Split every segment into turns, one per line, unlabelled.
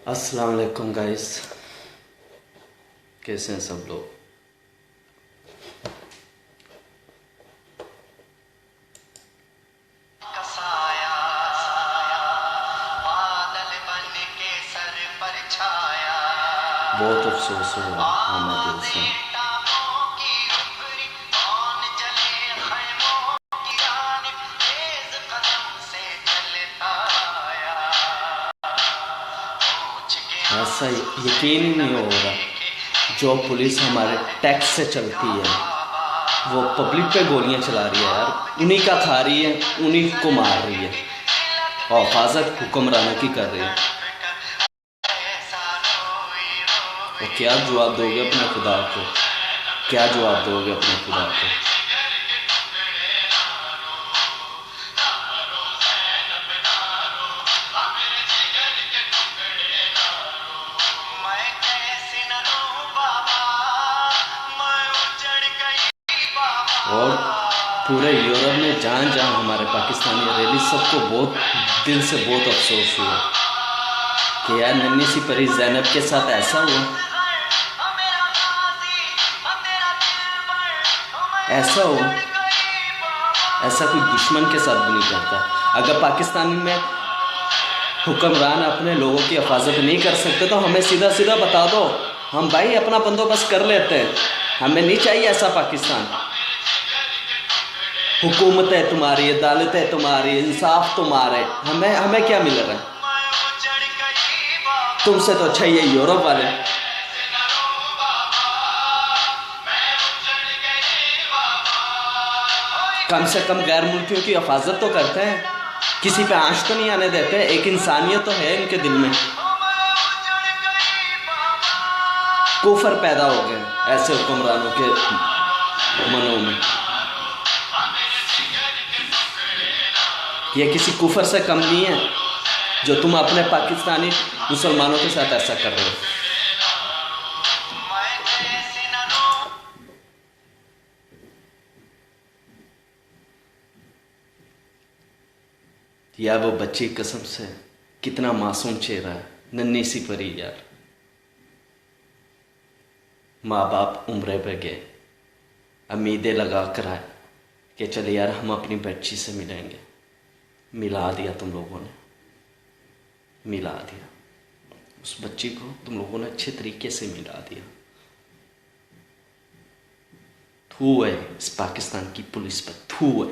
अस्सलाम वालेकुम गाइस, कैसे हैं सब लोग। बहुत अफसोस हुआ हमें दिल से। ऐसा यकीन ही नहीं हो रहा, जो पुलिस हमारे टैक्स से चलती है वो पब्लिक पे गोलियां चला रही है यार, उन्हीं का खा रही है, उन्हीं को मार रही है और हिफाजत हुक्मरानों की कर रही है। तो क्या जवाब दोगे अपने खुदा को, क्या जवाब दोगे अपने खुदा को। और पूरे यूरोप में जहाँ जहाँ हमारे पाकिस्तानी रैली, सबको बहुत दिल से बहुत अफसोस हुआ कि यार नन्ही सी परी ज़ैनब के साथ ऐसा हुआ। ऐसा हो, ऐसा कोई दुश्मन के साथ भी नहीं करता। अगर पाकिस्तान में हुक्मरान अपने लोगों की हिफाजत नहीं कर सकते तो हमें सीधा सीधा बता दो, हम भाई अपना बंदोबस्त कर लेते हैं। हमें नहीं चाहिए ऐसा पाकिस्तान। हुकूमत है तुम्हारी, अदालत है तुम्हारी, इंसाफ तुम्हारे, हमें क्या मिल रहा है। तुमसे तो अच्छा ये यूरोप वाले। कम से कम गैर मुल्कियों की हिफाजत तो करते हैं, किसी पे आंच तो नहीं आने देते। एक इंसानियत तो है इनके दिल में। कुफर पैदा हो गए ऐसे हुक्मरानों के मनों में। ये किसी कुफर से कम नहीं है जो तुम अपने पाकिस्तानी मुसलमानों के साथ ऐसा कर रहे हो। या वो बच्ची कसम से कितना मासूम चेहरा है, नन्ही सी परी यार। माँ बाप उम्र पे गए, उम्मीदें लगा कर आए कि चले यार हम अपनी बच्ची से मिलेंगे। मिला दिया तुम लोगों ने, मिला दिया उस बच्ची को, तुम लोगों ने अच्छे तरीके से मिला दिया। थू है इस पाकिस्तान की पुलिस पर, थू है।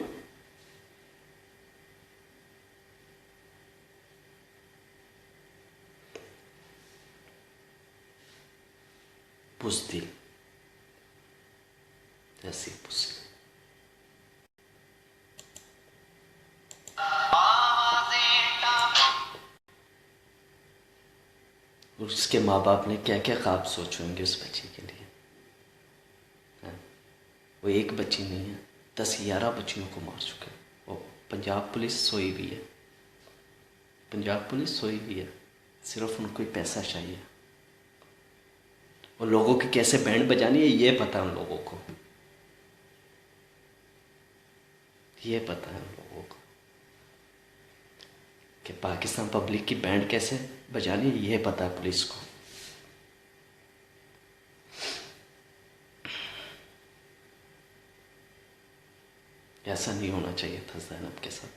बुज़दिल, ऐसी बुज़दिल। उसके माँ बाप ने क्या क्या ख्वाब सोचे होंगे उस बच्ची के लिए। वो एक बच्ची नहीं है, 10-11 बच्चियों को मार चुके। वो पंजाब पुलिस सोई भी है, पंजाब पुलिस सोई भी है, सिर्फ उनको ही पैसा चाहिए। और लोगों की कैसे बैंड बजानी है ये पता है उन लोगों को, ये पता है उन लोगों को कि पाकिस्तान पब्लिक की बैंड कैसे बजानी है, ये पता है पुलिस को। ऐसा नहीं होना चाहिए था ज़ैनब के साथ,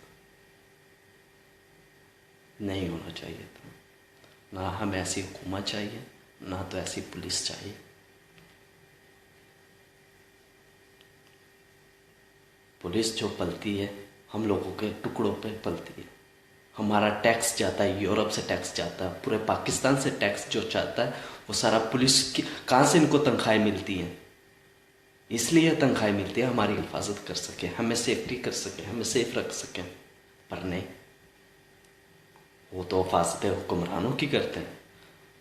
नहीं होना चाहिए था। ना हमें ऐसी हुकूमत चाहिए, ना तो ऐसी पुलिस चाहिए। पुलिस जो पलती है हम लोगों के टुकड़ों पे पलती है। हमारा टैक्स जाता है, यूरोप से टैक्स जाता है, पूरे पाकिस्तान से टैक्स जो जाता है वो सारा पुलिस की। कहाँ से इनको तनख्वाहें मिलती हैं? इसलिए तनख्वाहें मिलती है हमारी हिफाजत कर सके, हमें सेफ्टी कर सके, हमें सेफ रख सकें। पर नहीं, वो तो हिफाजतें हुक्मरानों की करते हैं,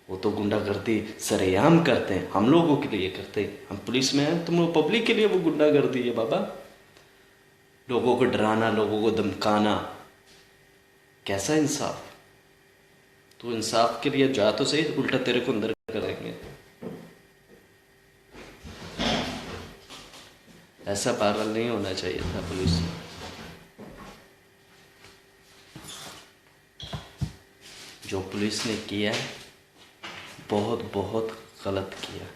वो तो गुंडागर्दी सरेआम करते हैं, हम लोगों के लिए करते हैं। हम पुलिस में हैं, तुम लोग पब्लिक के लिए वो गुंडागर्दी है बाबा। लोगों को डराना, लोगों को धमकाना, कैसा इंसाफ। तो इंसाफ के लिए जा तो सही, उल्टा तेरे को अंदर करेंगे। ऐसा पागल नहीं होना चाहिए था पुलिस में। जो पुलिस ने किया है बहुत बहुत गलत किया।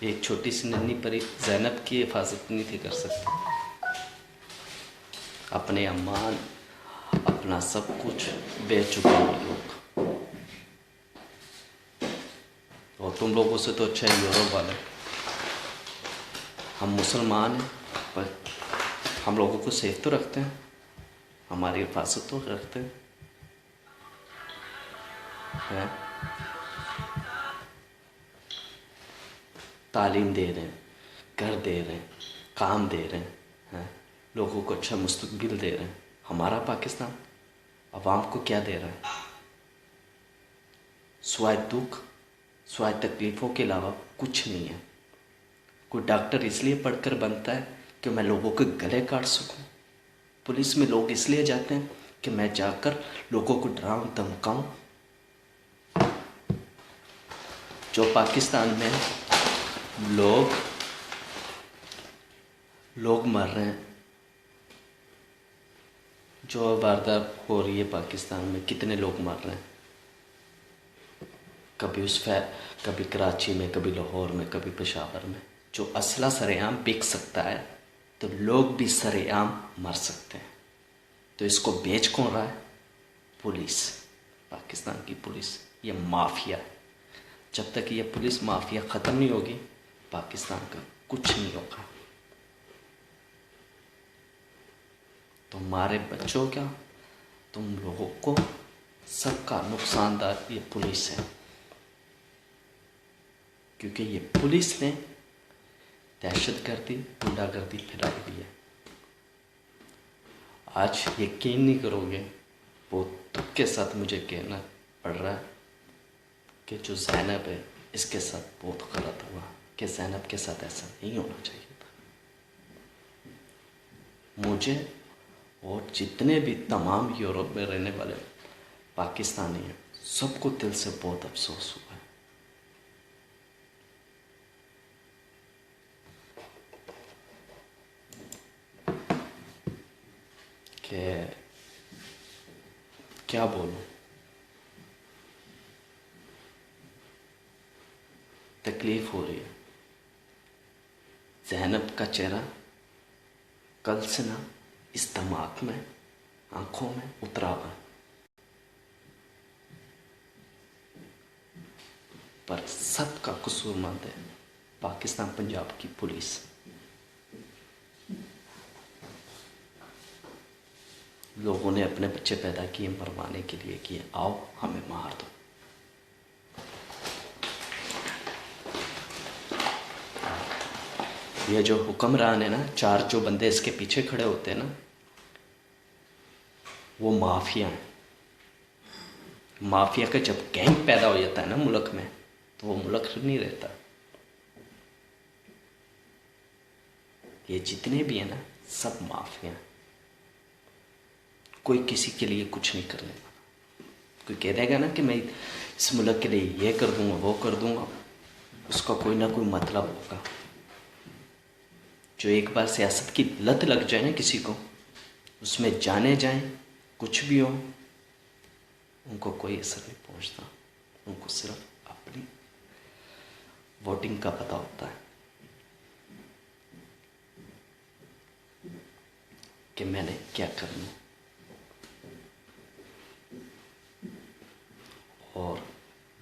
एक छोटी सी नन्ही परी ज़ैनब की हिफाजत नहीं थी कर सकती। अपने अम्मान, अपना सब कुछ बेच चुके हैं लोग। और तुम लोगों से तो अच्छा है यूरोप वाले। हम मुसलमान हैं पर हम लोगों को सेफ तो रखते हैं, हमारी हिफाजत तो रखते हैं। तालीम दे रहे हैं, घर दे रहे हैं, काम दे रहे हैं, लोगों को अच्छा मुस्तकबिल दे रहे हैं। हमारा पाकिस्तान अवाम को क्या दे रहा है? स्वाय दुख, स्वाय तकलीफ़ों के अलावा कुछ नहीं है। कोई डॉक्टर इसलिए पढ़कर बनता है कि मैं लोगों के गले काट सकूं। पुलिस में लोग इसलिए जाते हैं कि मैं जाकर लोगों को डराऊं, धमकाऊं। जो पाकिस्तान में लोग मर रहे हैं, जो वारदात हो रही है पाकिस्तान में, कितने लोग मर रहे हैं। कभी कराची में, कभी लाहौर में, कभी पेशावर में। जो असला सरेआम बिक सकता है तो लोग भी सरेआम मर सकते हैं। तो इसको बेच कौन रहा है? पुलिस, पाकिस्तान की पुलिस। ये माफिया है। जब तक ये पुलिस माफिया ख़त्म नहीं होगी, पाकिस्तान का कुछ नहीं होगा। तुम्हारे बच्चों का, तुम लोगों को सबका नुकसानदार ये पुलिस है। क्योंकि ये पुलिस ने दहशतगर्दी, गुंडागर्दी फैलाई हुई है। आज यकीन नहीं करोगे, बहुत दुख के साथ मुझे कहना पड़ रहा है कि जो ज़ैनब है, इसके साथ बहुत गलत हुआ। कि ज़ैनब के साथ ऐसा नहीं होना चाहिए था। मुझे और जितने भी तमाम यूरोप में रहने वाले पाकिस्तानी हैं, सबको दिल से बहुत अफसोस हुआ है। कि क्या बोलूं, तकलीफ हो रही है। ज़ैनब का चेहरा कल से ना इस दिमाग में, आंखों में उतरा हुआ है। पर सबका कसूरमंद है पाकिस्तान, पंजाब की पुलिस। लोगों ने अपने बच्चे पैदा किए मरवाने के लिए, किए आओ हमें मार दो। ये जो हुक्मरान है ना, चार जो बंदे इसके पीछे खड़े होते हैं ना, वो माफिया हैं। माफिया का जब गैंग पैदा हो जाता है ना मुल्क में, तो वो मुल्क नहीं रहता। ये जितने भी हैं ना, सब माफिया हैं। कोई किसी के लिए कुछ नहीं करने वाला। कोई कह देगा ना कि मैं इस मुल्क के लिए ये कर दूंगा, वो कर दूंगा, उसका कोई ना कोई मतलब होगा। जो एक बार सियासत की लत लग जाए ना किसी को, उसमें जाने जाए, कुछ भी हो, उनको कोई असर नहीं पहुंचता। उनको सिर्फ अपनी वोटिंग का पता होता है कि मैंने क्या करना। और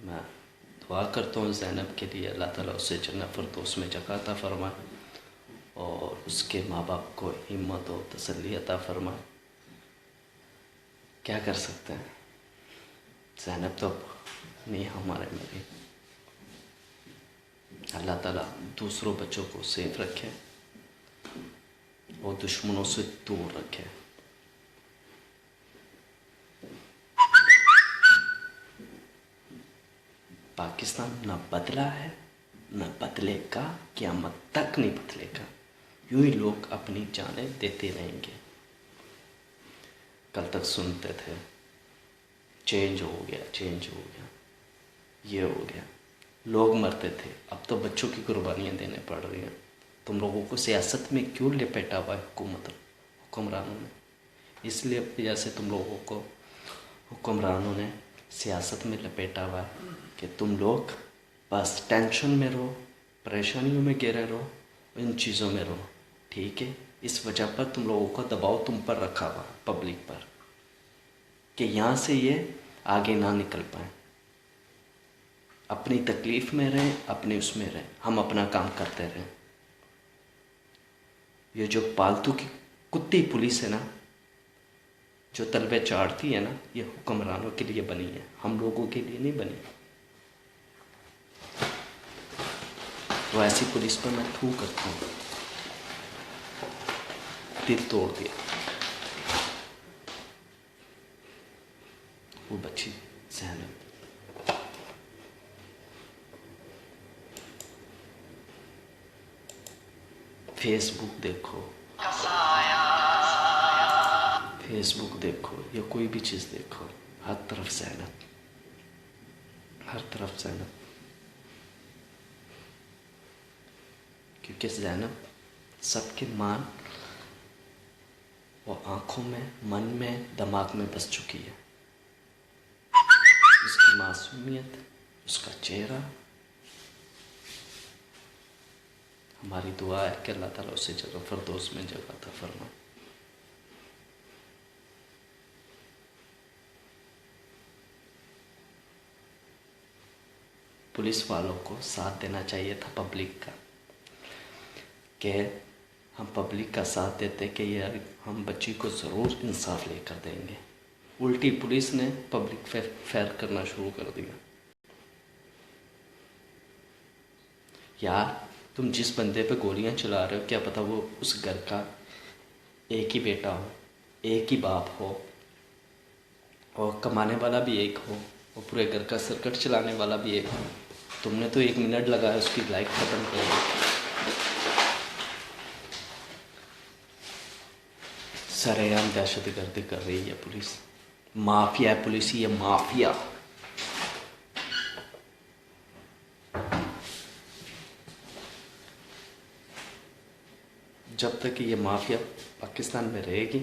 मैं दुआ करता हूँ ज़ैनब के लिए, अल्लाह ताला उसे जन्नत फिरदौस में जगह अता फरमाए और उसके माँ बाप को हिम्मत और तसल्ली अता फरमाए। क्या कर सकते हैं, ज़ैनब तो नहीं हमारे में भी। अल्लाह ताला दूसरों बच्चों को सेफ रखे और दुश्मनों से दूर रखे। पाकिस्तान ना बदला है, ना बदलेगा, क़यामत तक नहीं बदलेगा। यूं ही लोग अपनी जानें देते रहेंगे। कल तक सुनते थे चेंज हो गया, चेंज हो गया, ये हो गया, लोग मरते थे। अब तो बच्चों की कुर्बानियाँ देने पड़ रही हैं। तुम लोगों को सियासत में क्यों लपेटा हुआ है हुक्मरानों ने? इसलिए जैसे तुम लोगों को हुक्मरानों ने सियासत में लपेटा हुआ है कि तुम लोग बस टेंशन में रहो, परेशानियों में घिरे रहो, इन चीज़ों में रहो, ठीक है। इस वजह पर तुम लोगों का दबाव तुम पर रखा हुआ पब्लिक पर कि यहाँ से ये आगे ना निकल पाए, अपनी तकलीफ़ में रहें, अपने उसमें रहें, हम अपना काम करते रहें। ये जो पालतू की कुत्ती पुलिस है ना, जो तलबे चाटती है ना, ये हुक्मरानों के लिए बनी है, हम लोगों के लिए नहीं बनी। तो ऐसी पुलिस पर मैं थू करता हूँ, दिल तोड़ दिया। वो बच्ची ज़ैनब, फेसबुक देखो, फेसबुक देखो या कोई भी चीज़ देखो, हर तरफ ज़ैनब, हर तरफ ज़ैनब। क्योंकि ज़ैनब सबके मान और आँखों में, मन में, दिमाग में बस चुकी है। उसकी मासूमियत, उसका चेहरा, हमारी दुआ है कि अल्लाह ताला उसे जगह फिरदौस में जगह अता फरमाए। पुलिस वालों को साथ देना चाहिए था पब्लिक का, कि हम पब्लिक का साथ देते कि यार हम बच्ची को ज़रूर इंसाफ लेकर देंगे। उल्टी पुलिस ने पब्लिक फेयर करना शुरू कर दिया। यार तुम जिस बंदे पे गोलियां चला रहे हो, क्या पता वो उस घर का एक ही बेटा हो, एक ही बाप हो, और कमाने वाला भी एक हो, और पूरे घर का सर्कट चलाने वाला भी एक हो। तुमने तो 1 मिनट लगाया उसकी लाइफ ख़त्म कर दी। सरेआम दहशतगर्दी कर रही है पुलिस, माफिया है पुलिस, ये माफिया। जब तक ये माफिया पाकिस्तान में रहेगी,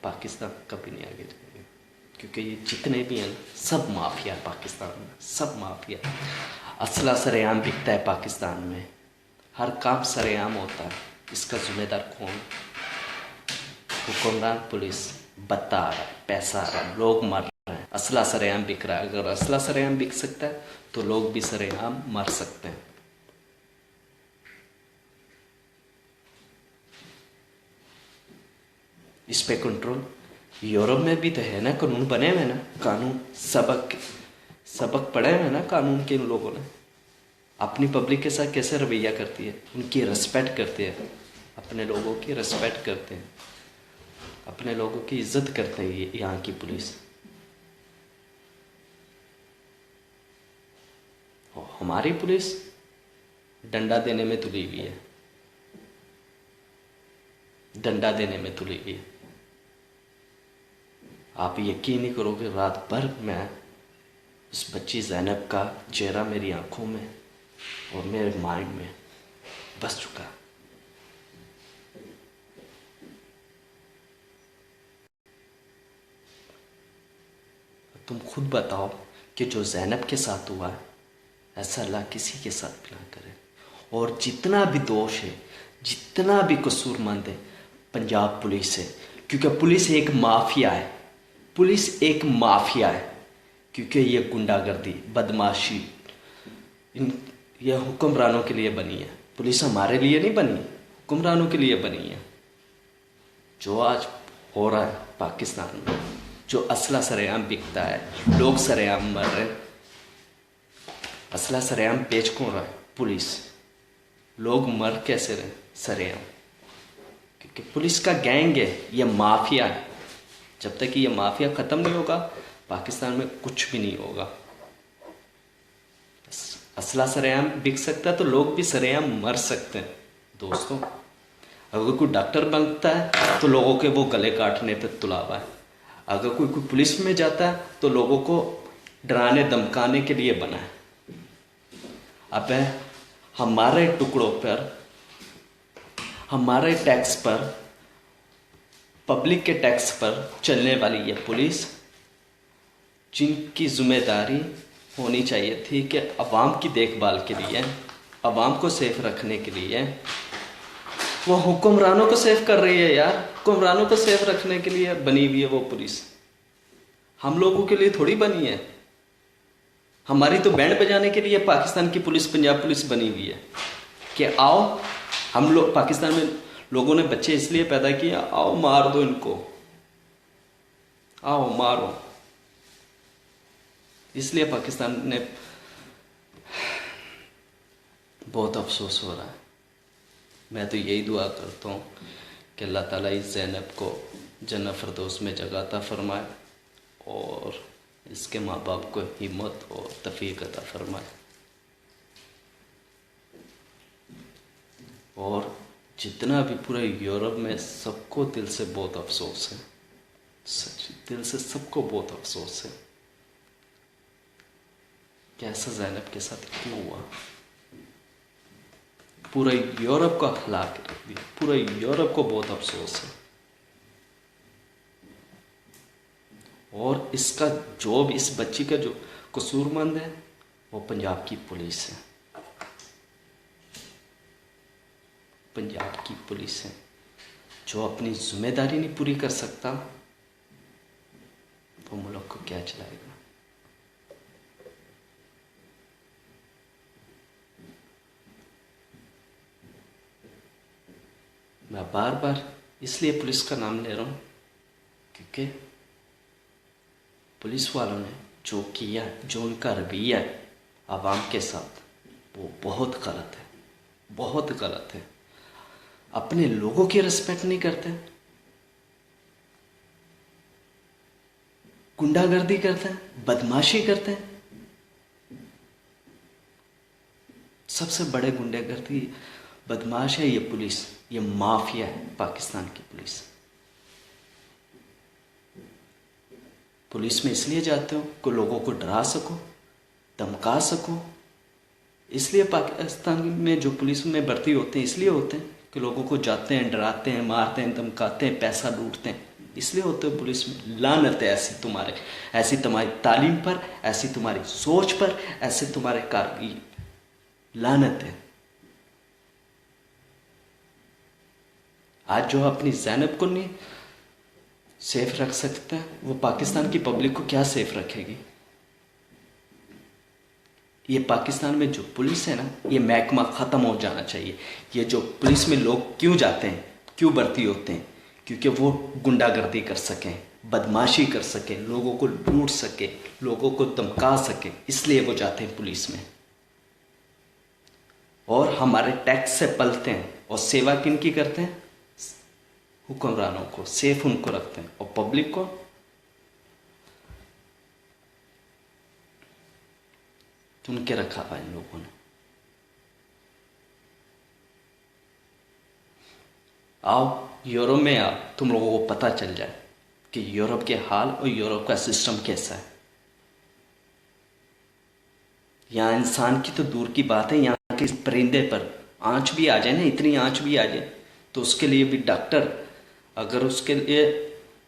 पाकिस्तान कभी नहीं आगे जाएगा। क्योंकि ये जितने भी हैं सब माफिया पाकिस्तान में, सब माफिया। असला सरेआम बिकता है पाकिस्तान में, हर काम सरेआम होता है। इसका जिम्मेदार कौन? हुक्मरान, पुलिस। बता आ रहा है, पैसा आ रहा है, लोग मर रहे हैं, असला सरेआम बिक रहा है। अगर असला सरेआम बिक सकता है तो लोग भी सरेआम मर सकते हैं। इस पे कंट्रोल यूरोप में भी तो है ना, कानून बने हुए ना, कानून सबक पढ़े हुए ना कानून के। इन लोगों ने अपनी पब्लिक के साथ कैसे रवैया करती है, उनकी रिस्पेक्ट करते हैं, अपने लोगों की रिस्पेक्ट करते हैं, अपने लोगों की इज्जत करते हैं यहाँ की पुलिस। और हमारी पुलिस डंडा देने में तुली हुई है, डंडा देने में तुली हुई है। आप यकीन नहीं करोगे, रात भर मैं उस बच्ची ज़ैनब का चेहरा मेरी आंखों में और मेरे माइंड में बस चुका। तुम खुद बताओ कि जो ज़ैनब के साथ हुआ है, ऐसा अल्लाह किसी के साथ भी ना करे। और जितना भी दोष है, जितना भी कसूरमंद है, पंजाब पुलिस है। क्योंकि पुलिस एक माफिया है, पुलिस एक माफिया है। क्योंकि ये गुंडागर्दी, बदमाशी, यह हुक्मरानों के लिए बनी है। पुलिस हमारे लिए नहीं बनी, हुक्मरानों के लिए बनी है। जो आज हो रहा है पाकिस्तान में, जो असला सरेआम बिकता है, लोग सरेआम मर रहे हैं। असला सरेआम बेच कौन रहा है? पुलिस। लोग मर कैसे रहे? सरेआम। क्योंकि पुलिस का गैंग है, ये माफिया है। जब तक ये माफिया ख़त्म नहीं होगा, पाकिस्तान में कुछ भी नहीं होगा। असला सरेआम बिक सकता है तो लोग भी सरेआम मर सकते हैं। दोस्तों, अगर कोई डॉक्टर बनता है तो लोगों के वो गले काटने पर तुला हुआ है। अगर कोई पुलिस में जाता है तो लोगों को डराने धमकाने के लिए बना है। अब हमारे टुकड़ों पर, हमारे टैक्स पर, पब्लिक के टैक्स पर चलने वाली ये पुलिस जिनकी जिम्मेदारी होनी चाहिए थी कि अवाम की देखभाल के लिए, अवाम को सेफ रखने के लिए, वो हुक्मरानों को सेफ कर रही है यार। हुक्मरानों को सेफ रखने के लिए बनी हुई है वो पुलिस, हम लोगों के लिए थोड़ी बनी है। हमारी तो बैंड बजाने के लिए पाकिस्तान की पुलिस, पंजाब पुलिस बनी हुई है कि आओ, हम लोग पाकिस्तान में लोगों ने बच्चे इसलिए पैदा किए, आओ मार दो इनको, आओ मारो। इसलिए पाकिस्तान ने, बहुत अफसोस हो रहा है। मैं तो यही दुआ करता हूँ कि अल्लाह ताला इस ज़ैनब को जन्नत फिरदौस में जगह अता फरमाए और इसके माँ बाप को हिम्मत और तौफीक अता फरमाए। और जितना भी पूरे यूरोप में सबको दिल से बहुत अफसोस है, सच दिल से सबको बहुत अफसोस है कि ऐसा ज़ैनब के साथ क्यों हुआ। पूरे यूरोप का हलाक रख दिया, पूरे यूरोप को बहुत अफसोस है। और इसका जो भी, इस बच्ची का जो कसूरमंद है वो पंजाब की पुलिस है, पंजाब की पुलिस है। जो अपनी जिम्मेदारी नहीं पूरी कर सकता वो मुल्क को क्या चलाएगा। मैं बार बार इसलिए पुलिस का नाम ले रहा हूँ क्योंकि पुलिस वालों ने जो किया, जो उनका रवैया है आवाम के साथ, वो बहुत गलत है, बहुत गलत है। अपने लोगों की रिस्पेक्ट नहीं करते, गुंडागर्दी करते हैं, बदमाशी करते हैं। सबसे बड़े गुंडागर्दी बदमाश है ये पुलिस, ये माफिया है पाकिस्तान की पुलिस। पुलिस में इसलिए जाते हो कि लोगों को डरा सको, धमका सको। इसलिए पाकिस्तान में जो पुलिस में भर्ती होते हैं इसलिए होते हैं कि लोगों को जाते हैं, डराते हैं, मारते हैं, धमकाते हैं, पैसा लूटते हैं, इसलिए होते हो पुलिस में। लानत है ऐसी तुम्हारे, ऐसी तुम्हारी तालीम पर, ऐसी तुम्हारी सोच पर, ऐसे तुम्हारे कारगी, लानत है। आज जो अपनी ज़ैनब को नहीं सेफ रख सकता है वो पाकिस्तान की पब्लिक को क्या सेफ रखेगी। ये पाकिस्तान में जो पुलिस है ना, ये महकमा ख़त्म हो जाना चाहिए। ये जो पुलिस में लोग क्यों जाते हैं, क्यों भर्ती होते हैं, क्योंकि वो गुंडागर्दी कर सकें, बदमाशी कर सकें, लोगों को लूट सके, लोगों को धमका सके, इसलिए वो जाते हैं पुलिस में। और हमारे टैक्स से पलते हैं और सेवा किनकी करते हैं, हुक्मरानों को, सेफ उनको रखते हैं और पब्लिक को चुन के रखा हुआ इन लोगों ने। आओ यूरोप में आओ, तुम लोगों को पता चल जाए कि यूरोप के हाल और यूरोप का सिस्टम कैसा है। यहाँ इंसान की तो दूर की बात है, यहाँ के परिंदे पर आंच भी आ जाए ना, इतनी आंच भी आ जाए तो उसके लिए भी डॉक्टर, अगर उसके लिए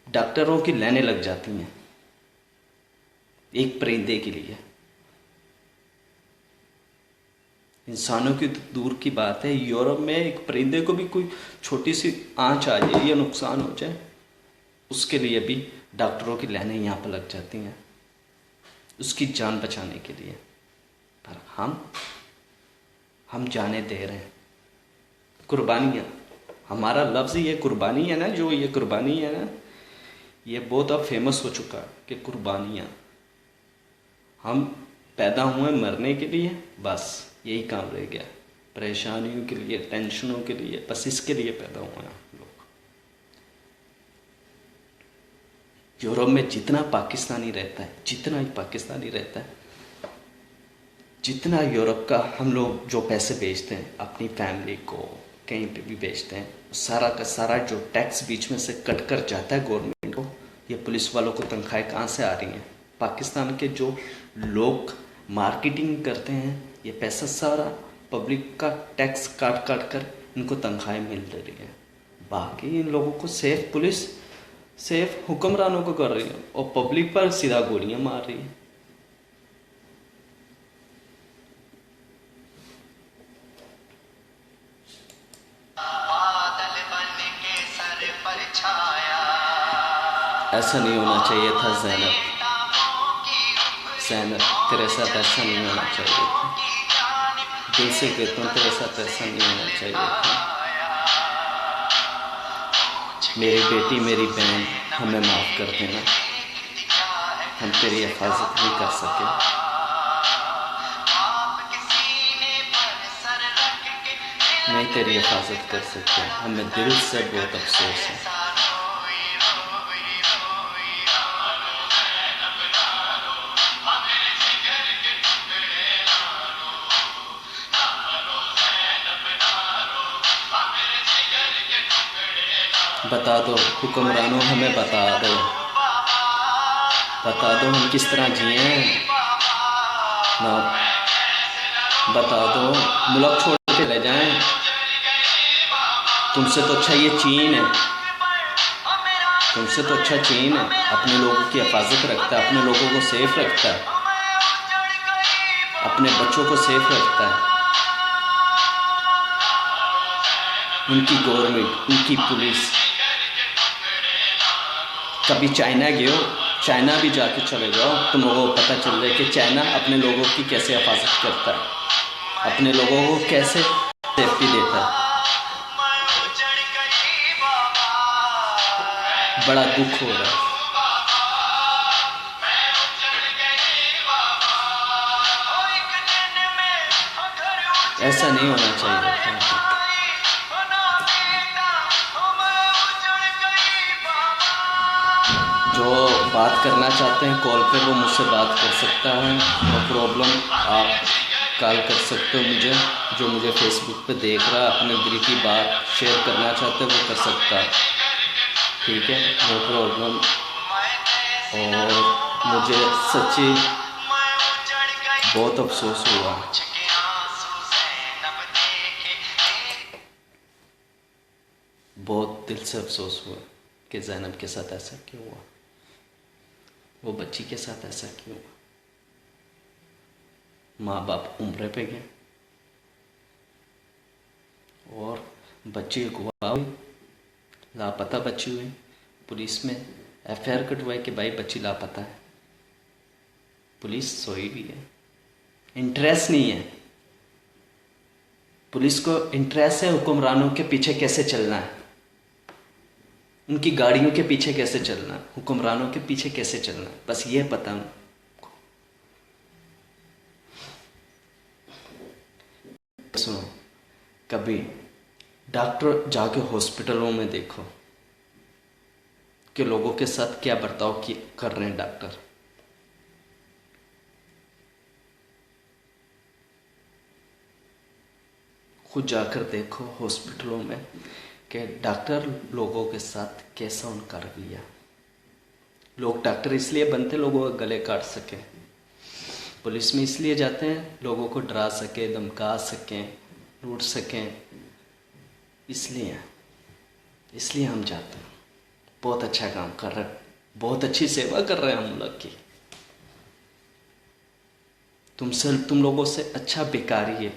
डॉक्टरों की लाइनें लग जाती हैं एक परिंदे के लिए। इंसानों की तो दूर की बात है, यूरोप में एक परिंदे को भी कोई छोटी सी आंच आ जाए या नुकसान हो जाए, उसके लिए भी डॉक्टरों की लाइनें यहाँ पर लग जाती हैं उसकी जान बचाने के लिए। पर हम जाने दे रहे हैं। कुर्बानियाँ, हमारा लफ्ज़ ये कुर्बानी है ना, जो ये कुर्बानी है ना, ये बहुत अब फेमस हो चुका है कि कुर्बानियाँ। हम पैदा हुए मरने के लिए, बस यही काम रह गया। परेशानियों के लिए, टेंशनों के लिए, बस इसके लिए पैदा हुए हैं लोग। यूरोप में जितना पाकिस्तानी रहता है, जितना ही पाकिस्तानी रहता है, जितना यूरोप का हम लोग जो पैसे भेजते हैं अपनी फैमिली को, कहीं पे भी भेजते हैं, सारा का सारा जो टैक्स बीच में से कट कर जाता है गवर्नमेंट को। ये पुलिस वालों को तनख्वाहें कहाँ से आ रही हैं? पाकिस्तान के जो लोग मार्केटिंग करते हैं, ये पैसा सारा पब्लिक का टैक्स काट काट कर इनको तनख्वाहें मिल रही है। बाकी इन लोगों को सेफ पुलिस सिर्फ हुक्मरानों को कर रही है और पब्लिक पर सीधा गोलियां मार रही है। ऐसा नहीं होना चाहिए था ज़ैनब, ज़ैनब तेरे साथ ऐसा नहीं होना चाहिए था। दिल से कहता हूँ तेरे साथ ऐसा नहीं होना चाहिए था। मेरी बेटी, मेरी बहन, हमें माफ़ कर देना, हम तेरी हिफाजत नहीं कर सके। नहीं तेरी हिफाजत कर सकते, हमें दिल से बहुत अफसोस है। बता दो हुक्मरानों, हमें बता दो हम किस तरह जिए ना। बता दो, मुल्क छोड़ के चले जाएं। तुमसे तो अच्छा ये चीन है, तुमसे तो अच्छा चीन है, अपने लोगों की हिफाजत रखता है, अपने लोगों को सेफ रखता है, अपने बच्चों को सेफ रखता है। उनकी गवर्नमेंट, उनकी पुलिस। कभी चाइना गए हो, चाइना भी जाके चले जाओ, तुम लोगों को पता चल जाए कि चाइना अपने लोगों की कैसे हिफाजत करता है, अपने लोगों को कैसे सेफ्टी देता है। बड़ा दुख हो रहा है। ऐसा नहीं होना चाहिए। जो बात करना चाहते हैं कॉल पे वो मुझसे बात कर सकता है, नो प्रॉब्लम। आप कॉल कर सकते हो मुझे, जो मुझे फेसबुक पे देख रहा है, अपने दिल की बात शेयर करना चाहते हैं वो कर सकता है, ठीक है, नो प्रॉब्लम। और मुझे सच्ची बहुत अफसोस हुआ, बहुत दिल से अफसोस हुआ कि ज़ैनब के साथ ऐसा क्यों हुआ, वो बच्ची के साथ ऐसा क्यों हुआ। माँ बाप उम्र पे गए और बच्ची अगवा हुई, लापता बच्ची हुई। पुलिस में एफआईआर कटवाई कि भाई बच्ची लापता है। पुलिस सोई भी है, इंटरेस्ट नहीं है पुलिस को। इंटरेस्ट है हुक्मरानों के पीछे कैसे चलना है, उनकी गाड़ियों के पीछे कैसे चलना है, हुक्मरानों के पीछे कैसे चलना है, बस ये पता उनको। सुनो, कभी डॉक्टर जाके हॉस्पिटलों में देखो कि लोगों के साथ क्या बर्ताव कर रहे हैं डॉक्टर। खुद जाकर देखो हॉस्पिटलों में कि डॉक्टर लोगों के साथ कैसा उनका रवैया। लोग डॉक्टर इसलिए बनते लोगों के गले काट सकें, पुलिस में इसलिए जाते हैं लोगों को डरा सके, धमका सकें, लूट सकें, इसलिए हम जाते हैं। बहुत अच्छा काम कर रहे हैं, बहुत अच्छी सेवा कर रहे हैं हम लोग की। तुम लोगों से अच्छा भिखारी है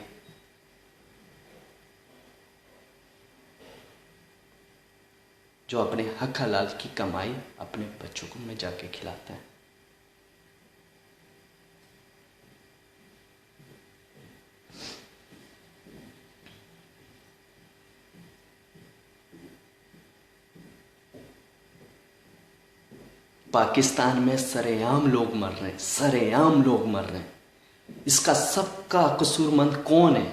जो अपने हक हलाल की कमाई अपने बच्चों को में जाके खिलाता है। पाकिस्तान में सरेआम लोग मर रहे हैं, सरेआम लोग मर रहे हैं। इसका सबका कसूरमंद कौन है?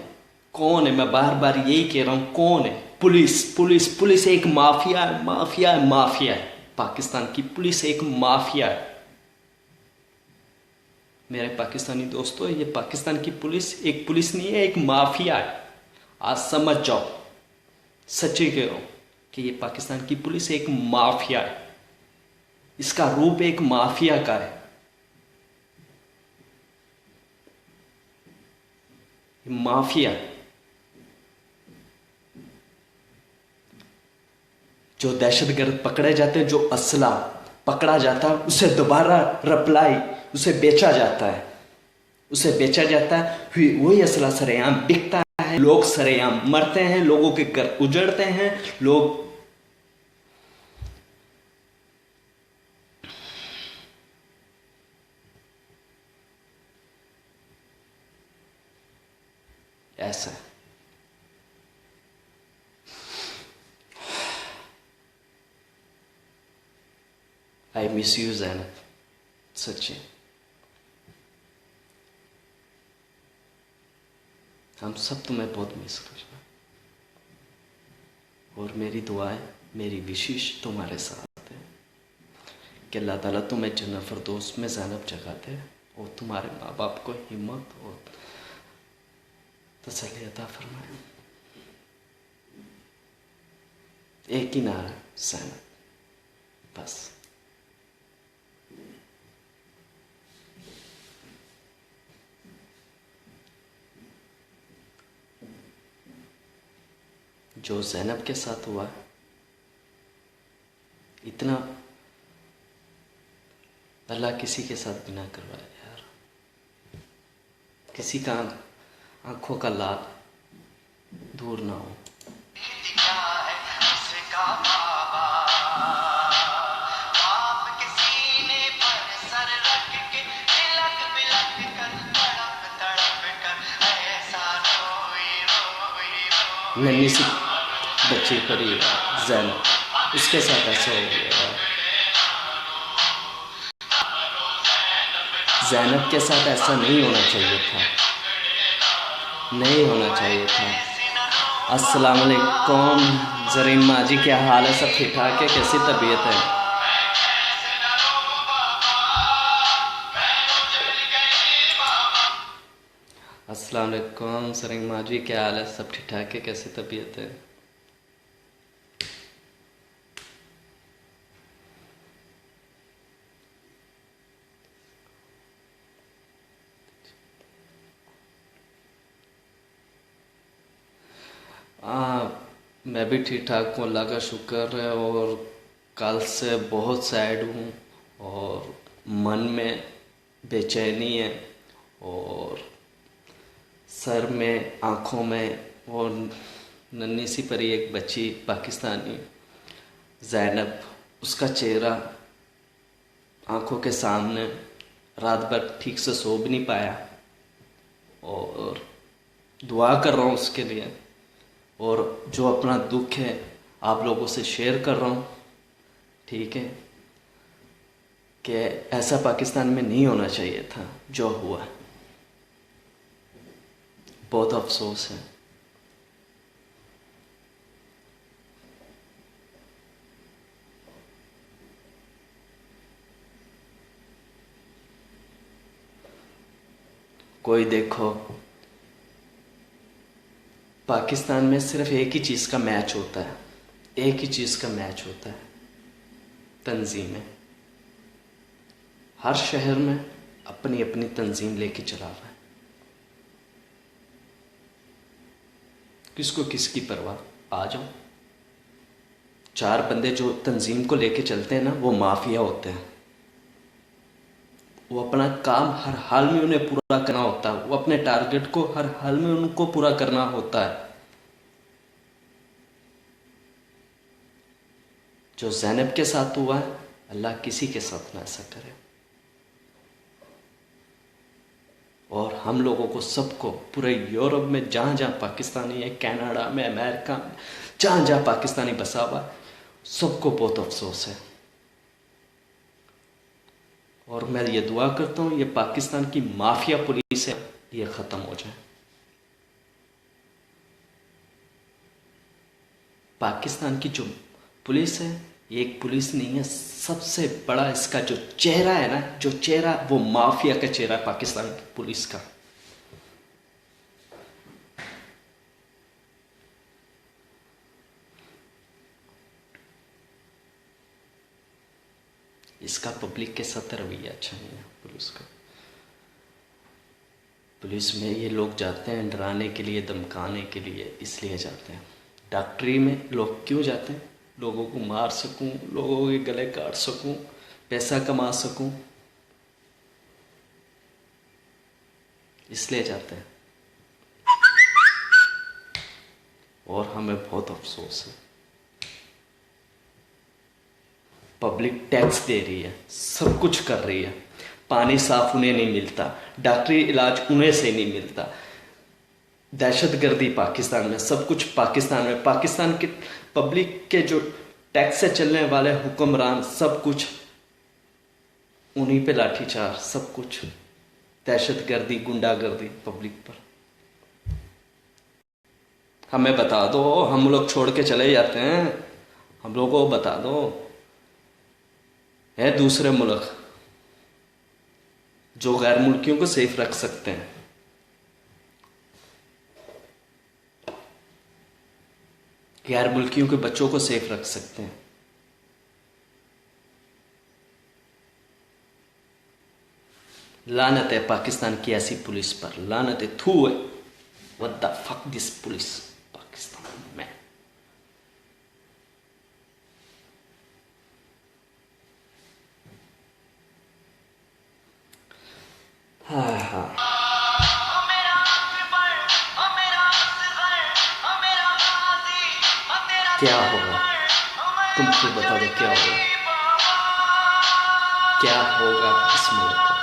कौन है? मैं बार बार यही कह रहा हूं, कौन है? पुलिस। पुलिस पुलिस एक माफिया है, माफिया है, माफिया है। पाकिस्तान की पुलिस एक माफिया है। मेरे पाकिस्तानी दोस्तों, ये पाकिस्तान की पुलिस एक पुलिस नहीं है, एक माफिया है। आज समझ जाओ, सच्ची कह रहा हूं कि ये पाकिस्तान की पुलिस एक माफिया है। इसका रूप एक माफिया का है। माफिया जो दहशतगर्द पकड़े जाते हैं, जो असला पकड़ा जाता है, उसे दोबारा रिप्लाई उसे बेचा जाता है, उसे बेचा जाता है, फिर वही असला सरेआम बिकता है, लोग सरेआम मरते हैं, लोगों के घर उजड़ते हैं, लोग ऐसा है। आई मिस यू ज़ैनब, सच्ची। हम सब तुम्हें बहुत मिस कर रहे हैं, और मेरी दुआएं, मेरी विशेष तुम्हारे साथ है कि अल्लाह ताला तुम्हें जन्नत फिरदौस में ज़ैनब जगह दे, और तुम्हारे माँ बाप को हिम्मत और तसल्ली अता फरमाए। एक ही नारा, ज़ैनब, बस। जो ज़ैनब के साथ हुआ, इतना अल्लाह किसी के साथ भी ना करवाए यार। किसी का आंखों का लाल दूर ना हो। नन्ही सी बच्ची परी ज़ैनब, उसके साथ ऐसा हो गया। ज़ैनब के साथ ऐसा नहीं होना चाहिए था, नहीं होना चाहिए था। अस्सलाम वालेकुम ज़रीन माँ जी, क्या हाल है? सब ठीक ठाक है? कैसी तबीयत है? अस्सलाम वालेकुम ज़रीन माँ जी, क्या हाल है? सब ठीक ठाक है? कैसी तबीयत है? मैं भी ठीक ठाक हूँ, अल्लाह का शुक्र है। और कल से बहुत सैड हूँ, और मन में बेचैनी है, और सर में, आँखों में। और नन्ही सी परी एक बच्ची पाकिस्तानी ज़ैनब, उसका चेहरा आँखों के सामने, रात भर ठीक से सो भी नहीं पाया, और दुआ कर रहा हूँ उसके लिए। और जो अपना दुख है आप लोगों से शेयर कर रहा हूँ, ठीक है, कि ऐसा पाकिस्तान में नहीं होना चाहिए था जो हुआ। बहुत अफसोस है। कोई देखो, पाकिस्तान में सिर्फ एक ही चीज़ का मैच होता है, एक ही चीज़ का मैच होता है, तंजीमें। हर शहर में अपनी अपनी तंजीम लेके चला हुआ है, किसको किसकी परवाह। आ जाओ, चार बंदे जो तंजीम को लेके चलते हैं ना, वो माफिया होते हैं। वो अपना काम हर हाल में उन्हें पूरा करना होता है, वो अपने टारगेट को हर हाल में उनको पूरा करना होता है। जो ज़ैनब के साथ हुआ है, अल्लाह किसी के साथ ना ऐसा करे। और हम लोगों को, सबको, पूरे यूरोप में जहाँ जहाँ पाकिस्तानी है, कनाडा में, अमेरिका में, जहाँ जहाँ पाकिस्तानी बसा हुआ है, सबको बहुत अफसोस है। और मैं ये दुआ करता हूँ, ये पाकिस्तान की माफिया पुलिस है, ये ख़त्म हो जाए। पाकिस्तान की जो पुलिस है, ये एक पुलिस नहीं है, सबसे बड़ा इसका जो चेहरा है ना, जो चेहरा, वो माफिया का चेहरा है पाकिस्तान की पुलिस का। इसका पब्लिक के साथ रवैया अच्छा नहीं है पुलिस का। पुलिस में ये लोग जाते हैं डराने के लिए, धमकाने के लिए, इसलिए जाते हैं। डॉक्टरी में लोग क्यों जाते हैं? लोगों को मार सकूं, लोगों के गले काट सकूं, पैसा कमा सकूं, इसलिए जाते हैं। और हमें बहुत अफसोस है, पब्लिक टैक्स दे रही है, सब कुछ कर रही है, पानी साफ उन्हें नहीं मिलता, डॉक्टरी इलाज उन्हें से नहीं मिलता, दहशतगर्दी पाकिस्तान में, सब कुछ पाकिस्तान में, पाकिस्तान के पब्लिक के जो टैक्स से चलने वाले हुक्मरान, सब कुछ उन्हीं पे लाठीचार्ज, सब कुछ दहशतगर्दी, गुंडागर्दी पब्लिक पर। हमें बता दो, हम लोग छोड़ के चले जाते हैं, हम लोगों को बता दो। है दूसरे मुल्क जो गैर मुल्कियों को सेफ रख सकते हैं, गैर मुल्कियों के बच्चों को सेफ रख सकते हैं। लानत है पाकिस्तान की ऐसी पुलिस पर, लानत है, थू है, what the fuck this police Pakistan में। हाँ हाँ, क्या होगा, तुम खुद बता दो, क्या होगा, क्या होगा इस मुल्क को।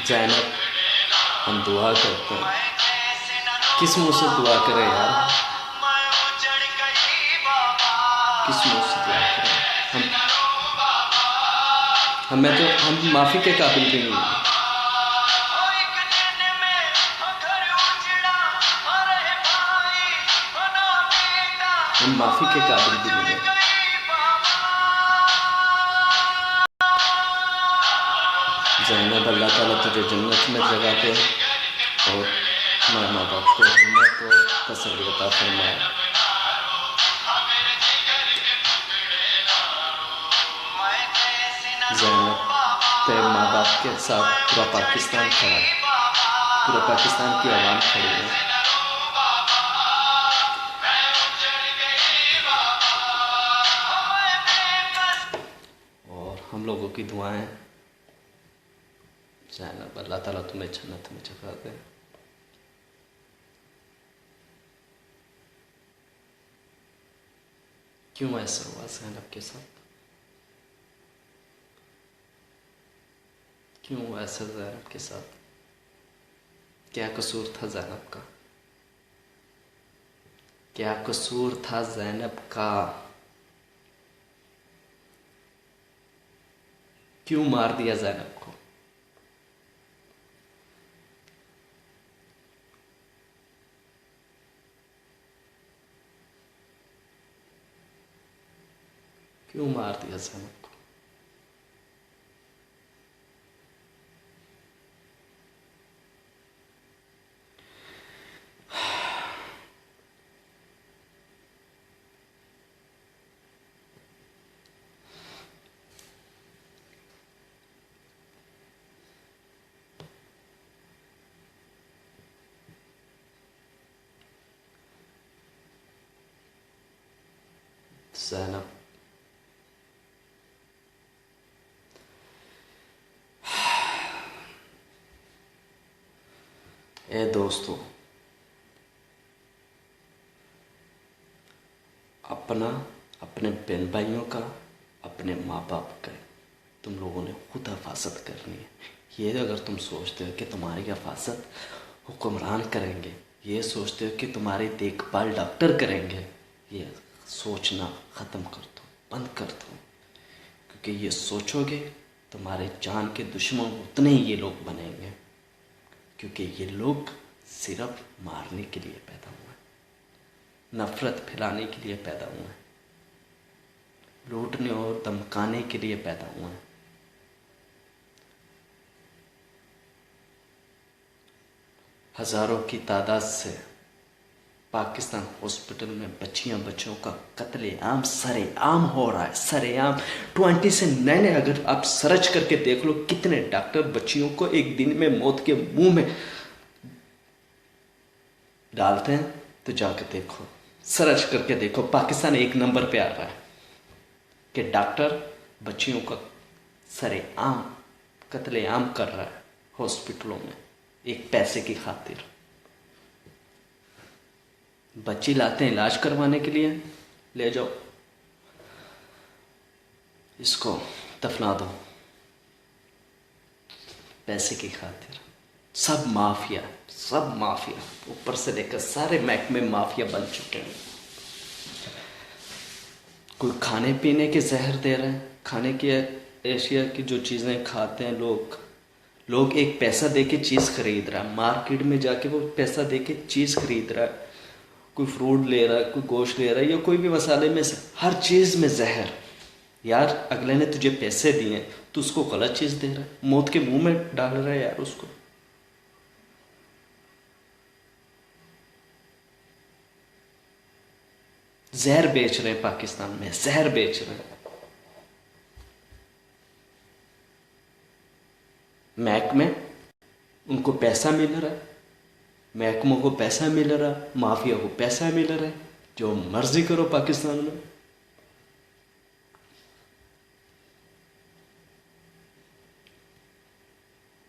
ज़ैनब, हम दुआ करते हैं, किस मुंह से दुआ करें यार, किस मुंह से दुआ करें हम माफ़ी के काबिल भी नहीं हैं। हम माफ़ी के काबिल भी नहीं हैं। ज़ैनब, अल्लाह ताला तुझे जन्नत में जगह दे और हमारे माँ बाप को हिम्मत और तसल्ली अता फरमाए। ज़ैनब, तेरे माँ बाप के साथ पूरा पाकिस्तान खड़ा है, पूरा पाकिस्तान की आवाम खड़ी है। और हम लोगों की दुआएं, ज़ैनब, अल्लाह ताला तुम्हें जन्नत में जगह दे। क्यों ऐसा हुआ ज़ैनब के साथ, क्यों हुआ ऐसा ज़ैनब के साथ, क्या कसूर था ज़ैनब का, क्या कसूर था ज़ैनब का, क्यों मार दिया ज़ैनब को। क्यों मार दिया ज़ैनब को। ज़ैनब, ए दोस्तों, अपना, अपने बहन भाइयों का, अपने माँ बाप का तुम लोगों ने खुद हिफाजत करनी है। ये अगर तुम सोचते हो कि तुम्हारी हिफाजत हुक्मरान करेंगे, ये सोचते हो कि तुम्हारी देखभाल डॉक्टर करेंगे, ये सोचना ख़त्म कर दो, बंद कर दो। क्योंकि ये सोचोगे तुम्हारे जान के दुश्मन उतने ही ये लोग बनेंगे, क्योंकि ये लोग सिर्फ मारने के लिए पैदा हुए हैं, नफ़रत फैलाने के लिए पैदा हुए हैं, लूटने और धमकाने के लिए पैदा हुए हैं। हज़ारों की तादाद से पाकिस्तान हॉस्पिटल में बच्चों का कत्लेआम सरेआम हो रहा है, सरेआम। 20 से नए अगर आप सर्च करके देख लो कितने डॉक्टर बच्चियों को एक दिन में मौत के मुंह में डालते हैं, तो जाकर देखो, सर्च करके देखो, पाकिस्तान 1 नंबर पे आ रहा है कि डॉक्टर बच्चियों का सरेआम कत्लेआम कर रहा है हॉस्पिटलों में एक पैसे की खातिर। बच्ची लाते हैं इलाज करवाने के लिए, ले जाओ इसको दफना दो पैसे की खातिर। सब माफिया, सब माफिया, ऊपर से लेकर सारे महकमे माफिया बन चुके हैं। कोई खाने पीने के जहर दे रहे हैं, खाने की एशिया की जो चीज़ें खाते हैं लोग एक पैसा दे के चीज़ खरीद रहा है, मार्केट में जाके वो पैसा दे के चीज़ खरीद रहा है, कोई फ्रूट ले रहा है, कोई गोश्त ले रहा है, या कोई भी मसाले में हर चीज़ में जहर। यार अगले ने तुझे पैसे दिए तो उसको गलत चीज़ दे रहा है, मौत के मुंह में डाल रहा है यार उसको। जहर बेच रहे हैं पाकिस्तान में, जहर बेच रहे हैं। महकमे उनको पैसा मिल रहा है, महकमों को पैसा मिल रहा, माफिया को पैसा मिल रहा है, जो मर्जी करो पाकिस्तान में।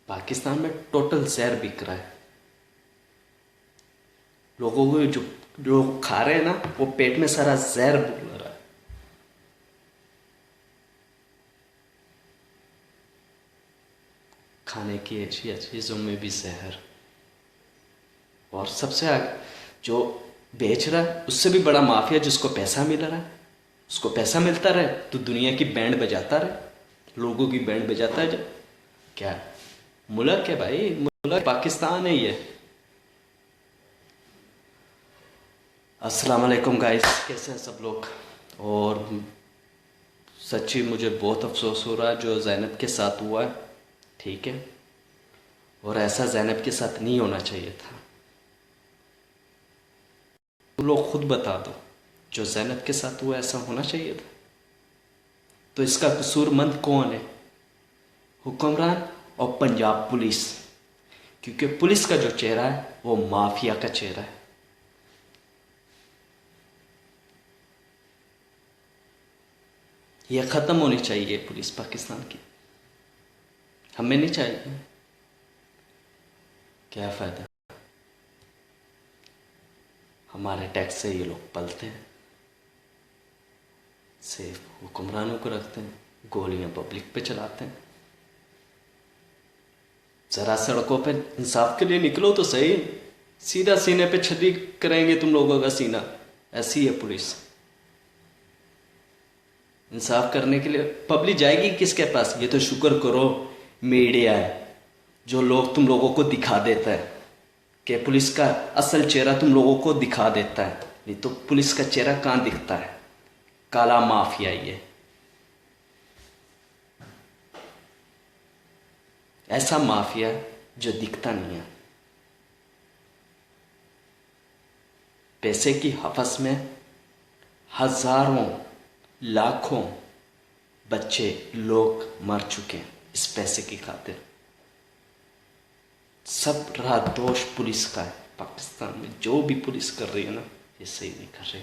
पाकिस्तान में टोटल जहर बिक रहा है। लोगों को जो खा रहे हैं ना, वो पेट में सारा जहर बुल रहा है। खाने की ऐसी चीजों में भी जहर, और सबसे आगे जो बेच रहा है उससे भी बड़ा माफिया जिसको पैसा मिल रहा है। उसको पैसा मिलता रहे तो दुनिया की बैंड बजाता रहे, लोगों की बैंड बजाता है। जब क्या मुल्क है भाई, मुल्क पाकिस्तान है ये। अस्सलाम वालेकुम गाइस, कैसे हैं सब लोग। और सच्ची मुझे बहुत अफसोस हो रहा है जो ज़ैनब के साथ हुआ है, ठीक है, और ऐसा ज़ैनब के साथ नहीं होना चाहिए था। तुम लोग खुद बता दो, जो ज़ैनब के साथ हुआ ऐसा होना चाहिए था? तो इसका कसूरमंद कौन है? हुक्मरान और पंजाब पुलिस, क्योंकि पुलिस का जो चेहरा है वो माफिया का चेहरा है। यह ख़त्म होनी चाहिए पुलिस पाकिस्तान की, हमें नहीं चाहिए। क्या फ़ायदा, हमारे टैक्स से ये लोग पलते हैं, सिर्फ हुक्मरानों को रखते हैं, गोलियां पब्लिक पे चलाते हैं। ज़रा सड़कों पे इंसाफ के लिए निकलो तो सही, सीधा सीने पे छली करेंगे तुम लोगों का सीना। ऐसी है पुलिस। इंसाफ करने के लिए पब्लिक जाएगी किसके पास? ये तो शुक्र करो मीडिया है जो लोग तुम लोगों को दिखा देता है, कि पुलिस का असल चेहरा तुम लोगों को दिखा देता है। नहीं तो पुलिस का चेहरा कहाँ दिखता है? काला माफिया ये, ऐसा माफिया जो दिखता नहीं है। पैसे की हवस में हजारों लाखों बच्चे लोग मर चुके हैं इस पैसे की खातिर। सब रात दोष पुलिस का है पाकिस्तान में। जो भी पुलिस कर रही है ना, ये सही नहीं कर रही।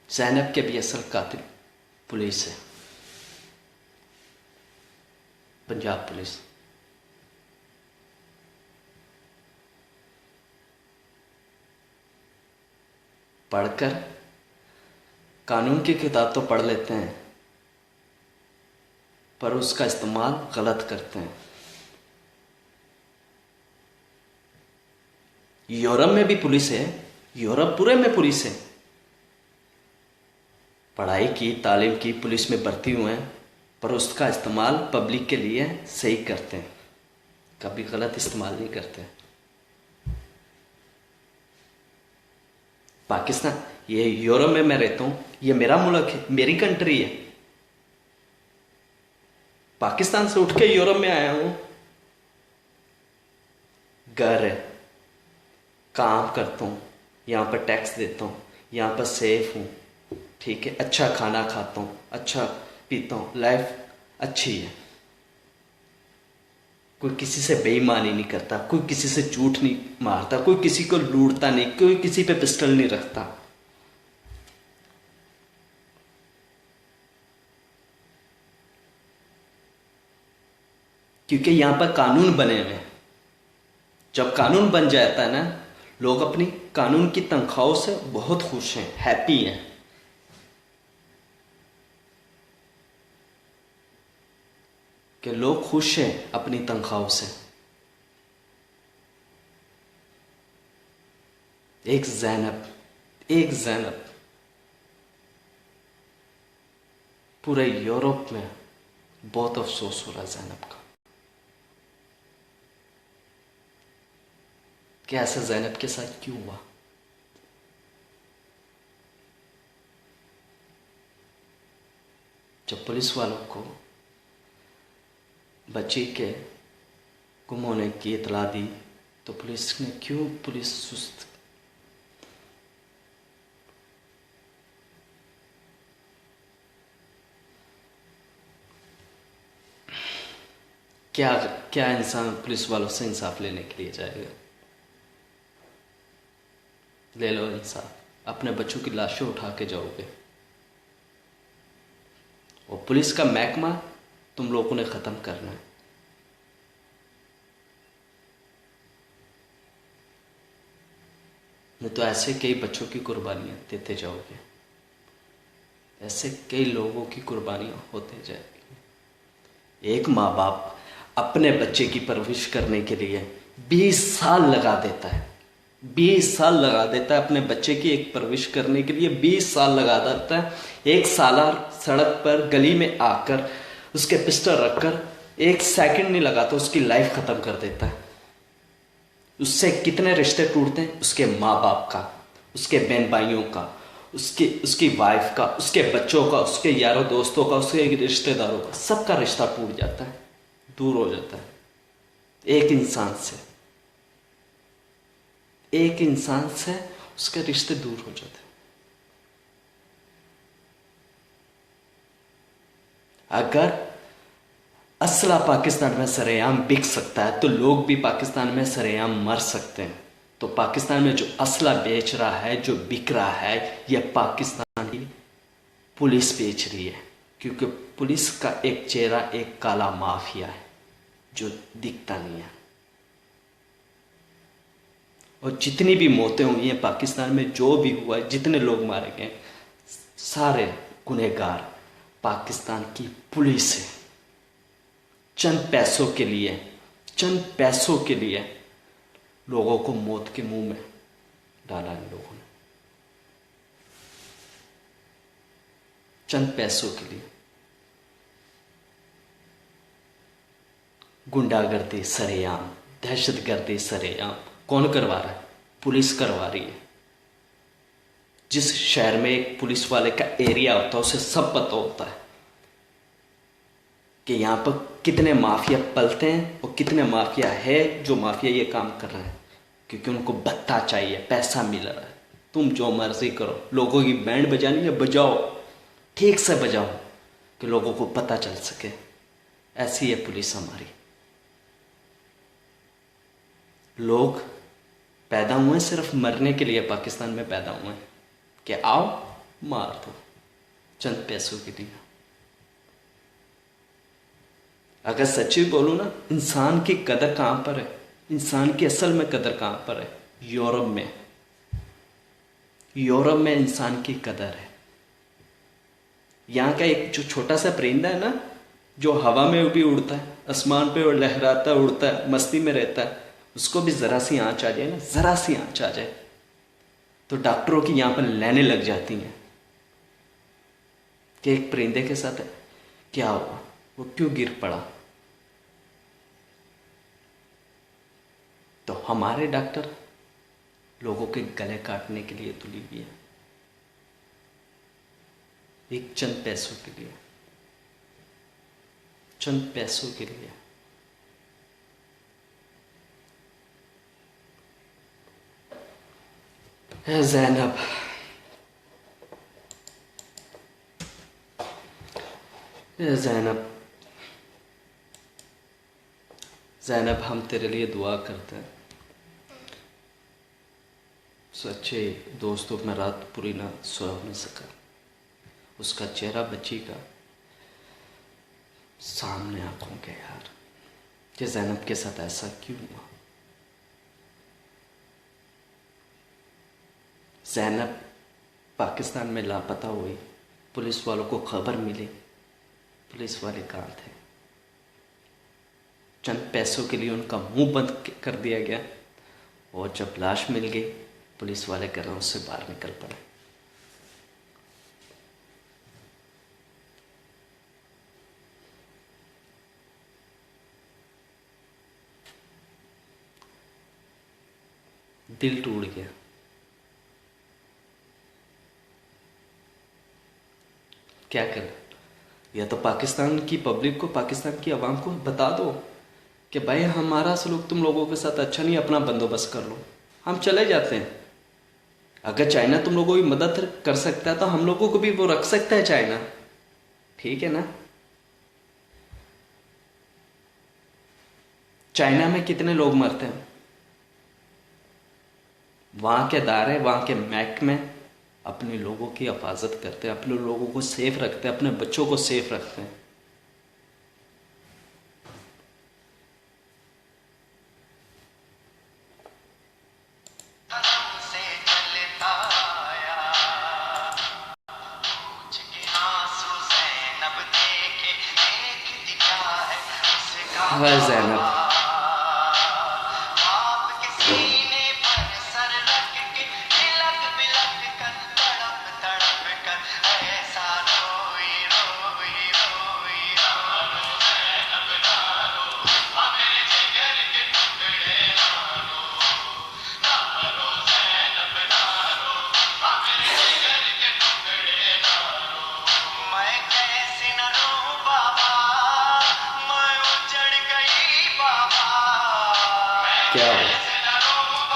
ज़ैनब के भी असल कातिल पुलिस है, पंजाब पुलिस। पढ़कर कानून की किताब तो पढ़ लेते हैं, पर उसका इस्तेमाल गलत करते हैं। यूरोप में भी पुलिस है, यूरोप पूरे में पुलिस है। पढ़ाई की, तालीम की, पुलिस में भर्ती हुए हैं, पर उसका इस्तेमाल पब्लिक के लिए सही करते हैं, कभी गलत इस्तेमाल नहीं करते। पाकिस्तान, ये यूरोप में मैं रहता हूं, ये मेरा मुल्क है, मेरी कंट्री है। पाकिस्तान से उठ के यूरोप में आया हूं, घर है, काम करता हूँ, यहाँ पर टैक्स देता हूँ, यहाँ पर सेफ हूँ, ठीक है, अच्छा खाना खाता हूँ, अच्छा पीता हूँ, लाइफ अच्छी है। कोई किसी से बेईमानी नहीं करता, कोई किसी से झूठ नहीं मारता, कोई किसी को लूटता नहीं, कोई किसी पे पिस्टल नहीं रखता। क्योंकि यहां पर कानून बने हुए हैं। जब कानून बन जाता है ना, लोग अपनी कानून की तनख्वाहों से बहुत खुश हैं, हैप्पी हैं। कि लोग खुश हैं अपनी तनख्वाहों से। एक जैनब पूरे यूरोप में बहुत अफसोस हो रहा है जैनब का। कि ऐसा जैनब के साथ क्यों हुआ? जब पुलिस वालों को बच्ची के गुम होने की इतला दी तो पुलिस ने पुलिस सुस्त। क्या क्या इंसान पुलिस वालों से इंसाफ लेने के लिए जाएगा? ले लो इंसाफ, अपने बच्चों की लाशें उठा के जाओगे। और पुलिस का महकमा तुम लोगों ने खत्म करना है। नहीं तो ऐसे कई बच्चों की कुर्बानियां देते जाओगे, ऐसे कई लोगों की कुर्बानियां होते जाएगी। एक माँ बाप अपने बच्चे की परवरिश करने के लिए 20 साल लगा देता है, 20 साल लगा देता है अपने बच्चे की एक परवरिश करने के लिए, 20 साल लगा देता है। एक सालार सड़क पर गली में आकर उसके पिस्टल रखकर 1 सेकंड नहीं लगाता, उसकी लाइफ खत्म कर देता है। उससे कितने रिश्ते टूटते हैं? उसके माँ बाप का, उसके बहन भाइयों का, उसकी वाइफ का, उसके बच्चों का, उसके यारों दोस्तों का, उसके रिश्तेदारों का, सबका रिश्ता टूट जाता है, दूर हो जाता है। एक इंसान से उसके रिश्ते दूर हो जाते हैं। अगर असला पाकिस्तान में सरेआम बिक सकता है तो लोग भी पाकिस्तान में सरेआम मर सकते हैं। तो पाकिस्तान में जो असला बेच रहा है, जो बिक रहा है, यह पाकिस्तान की पुलिस बेच रही है। क्योंकि पुलिस का एक चेहरा एक काला माफिया है जो दिखता नहीं है। और जितनी भी मौतें हुई हैं पाकिस्तान में, जो भी हुआ, जितने लोग मारे गए, सारे गुनहगार पाकिस्तान की पुलिस है। चंद पैसों के लिए लोगों को मौत के मुंह में डाला इन लोगों ने। चंद पैसों के लिए गुंडागर्दी सरेआम, दहशतगर्दी सरेआम। कौन करवा रहा है? पुलिस करवा रही है। जिस शहर में एक पुलिस वाले का एरिया होता है उसे सब पता होता है कि यहां पर कितने माफिया पलते हैं और कितने माफिया है जो माफिया ये काम कर रहे हैं। क्योंकि उनको भत्ता चाहिए, पैसा मिल रहा है। तुम जो मर्जी करो, लोगों की बैंड बजानी है, बजाओ, ठीक से बजाओ कि लोगों को पता चल सके। ऐसी है पुलिस हमारी। लोग पैदा हुए सिर्फ मरने के लिए, पाकिस्तान में पैदा हुए हैं कि आओ मार दो चंद पैसों के लिए। अगर सच्ची बोलूं ना, इंसान की कदर कहां पर है? इंसान की असल में कदर कहां पर है? यूरोप में इंसान की कदर है। यहां का एक जो छोटा सा परिंदा है ना, जो हवा में भी उड़ता है, आसमान पे लहराता उड़ता है, मस्ती में रहता है, उसको भी जरा सी आंच आ जाए ना, जरा सी आंच आ जाए तो डॉक्टरों की यहां पर लाइनें लग जाती हैं कि एक परिंदे के साथ क्या हुआ, वो क्यों गिर पड़ा। तो हमारे डॉक्टर लोगों के गले काटने के लिए तुली हुई है, एक चंद पैसों के लिए, चंद पैसों के लिए। है जैनब, है जैनब, जैनब हम तेरे लिए दुआ करते हैं। सच्चे दोस्तों में रात पूरी ना सो नहीं सका, उसका चेहरा बच्ची का सामने आंखों के यार, कि जैनब के साथ ऐसा क्यों हुआ। जैनब पाकिस्तान में लापता हुई, पुलिस वालों को खबर मिली, पुलिस वाले कहाँ थे, चंद पैसों के लिए उनका मुंह बंद कर दिया गया, और जब लाश मिल गई पुलिस वाले घरों से बाहर निकल पड़े। दिल टूट गया। क्या कर, या तो पाकिस्तान की पब्लिक को, पाकिस्तान की आवाम को बता दो कि भाई हमारा सलूक तुम लोगों के साथ अच्छा नहीं, अपना बंदोबस्त कर लो, हम चले जाते हैं। अगर चाइना तुम लोगों की मदद कर सकता है तो हम लोगों को भी वो रख सकता है चाइना, ठीक है ना। चाइना में कितने लोग मरते हैं, वहां के दायरे, वहां के महकमे अपने लोगों की हिफाजत करते हैं, अपने लोगों को सेफ रखते हैं, अपने बच्चों को सेफ रखते हैं। हाँ जैनब, क्या होगा